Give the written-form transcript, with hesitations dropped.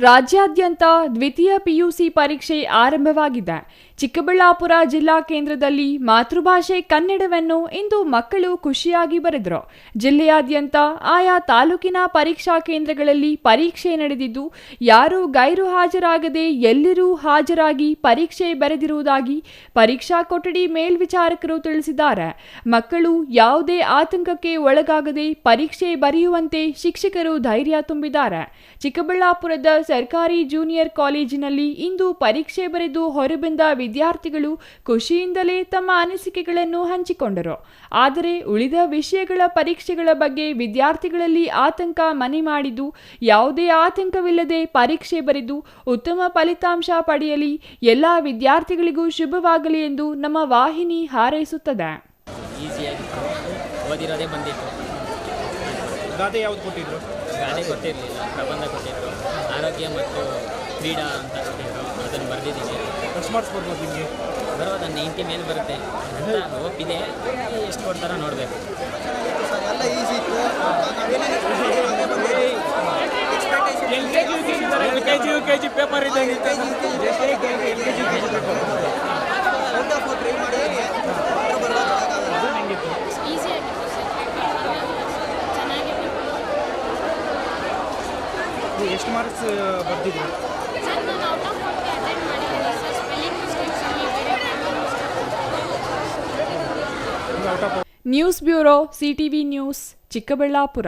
ರಾಜ್ಯಾದ್ಯಂತ ದ್ವಿತೀಯ ಪಿಯುಸಿ ಪರೀಕ್ಷೆ ಆರಂಭವಾಗಿದೆ. ಚಿಕ್ಕಬಳ್ಳಾಪುರ ಜಿಲ್ಲಾ ಕೇಂದ್ರದಲ್ಲಿ ಮಾತೃಭಾಷೆ ಕನ್ನಡವನ್ನು ಇಂದು ಮಕ್ಕಳು ಖುಷಿಯಾಗಿ ಬರೆದರು. ಜಿಲ್ಲೆಯಾದ್ಯಂತ ಆಯಾ ತಾಲೂಕಿನ ಪರೀಕ್ಷಾ ಕೇಂದ್ರಗಳಲ್ಲಿ ಪರೀಕ್ಷೆ ನಡೆದಿದ್ದು, ಯಾರೂ ಗೈರು ಹಾಜರಾಗದೆ ಎಲ್ಲರೂ ಹಾಜರಾಗಿ ಪರೀಕ್ಷೆ ಬರೆದಿರುವುದಾಗಿ ಪರೀಕ್ಷಾ ಕೊಠಡಿ ಮೇಲ್ವಿಚಾರಕರು ತಿಳಿಸಿದ್ದಾರೆ. ಮಕ್ಕಳು ಯಾವುದೇ ಆತಂಕಕ್ಕೆ ಒಳಗಾಗದೆ ಪರೀಕ್ಷೆ ಬರೆಯುವಂತೆ ಶಿಕ್ಷಕರು ಧೈರ್ಯ ತುಂಬಿದ್ದಾರೆ. ಚಿಕ್ಕಬಳ್ಳಾಪುರದ ಸರ್ಕಾರಿ ಜೂನಿಯರ್ ಕಾಲೇಜಿನಲ್ಲಿ ಇಂದು ಪರೀಕ್ಷೆ ಬರೆದು ಹೊರಬಂದ ವಿದ್ಯಾರ್ಥಿಗಳು ಖುಷಿಯಿಂದಲೇ ತಮ್ಮ ಅನಿಸಿಕೆಗಳನ್ನು ಹಂಚಿಕೊಂಡರು. ಆದರೆ ಉಳಿದ ವಿಷಯಗಳ ಪರೀಕ್ಷೆಗಳ ಬಗ್ಗೆ ವಿದ್ಯಾರ್ಥಿಗಳಲ್ಲಿ ಆತಂಕ ಮನೆ ಮಾಡಿದ್ದು, ಯಾವುದೇ ಆತಂಕವಿಲ್ಲದೆ ಪರೀಕ್ಷೆ ಬರೆದು ಉತ್ತಮ ಫಲಿತಾಂಶ ಪಡೆಯಲಿ, ಎಲ್ಲ ವಿದ್ಯಾರ್ಥಿಗಳಿಗೂ ಶುಭವಾಗಲಿ ಎಂದು ನಮ್ಮ ವಾಹಿನಿ ಹಾರೈಸುತ್ತದೆ. ಗಾದೆ ಯಾವ್ದು ಕೊಟ್ಟಿದ್ರು? ಗಾದೆ ಗೊತ್ತಿರಲಿಲ್ಲ, ಪ್ರಬಂಧ ಕೊಟ್ಟಿದ್ರು, ಆರೋಗ್ಯ ಮತ್ತು ಕ್ರೀಡಾ ಅಂತ ಕೊಟ್ಟಿದ್ರು. ಅದನ್ನು ಬರೆದಿದ್ದೀನಿ. ಎಷ್ಟು ಮಾರ್ಕ್ಸ್ ಬರ್ಬೋದು ನಿಮಗೆ? ಬರೋದು 90 ಮೇಲೆ ಬರುತ್ತೆ ಅಂತ ಹೋಪಿದೆ. ಎಷ್ಟು ಕೊಡ್ತಾರೋ ನೋಡಬೇಕು. ಎಲ್ಲ ಈಸಿ ಇತ್ತು. LKG ಪೇಪರ್ ಇದ್ದಂಗೆ ಎಷ್ಟು ಮಾರ್ಕ್ಸ್ ಬರ್ತಿದ್ರು? News bureau, CTV news, Chikkaballapur.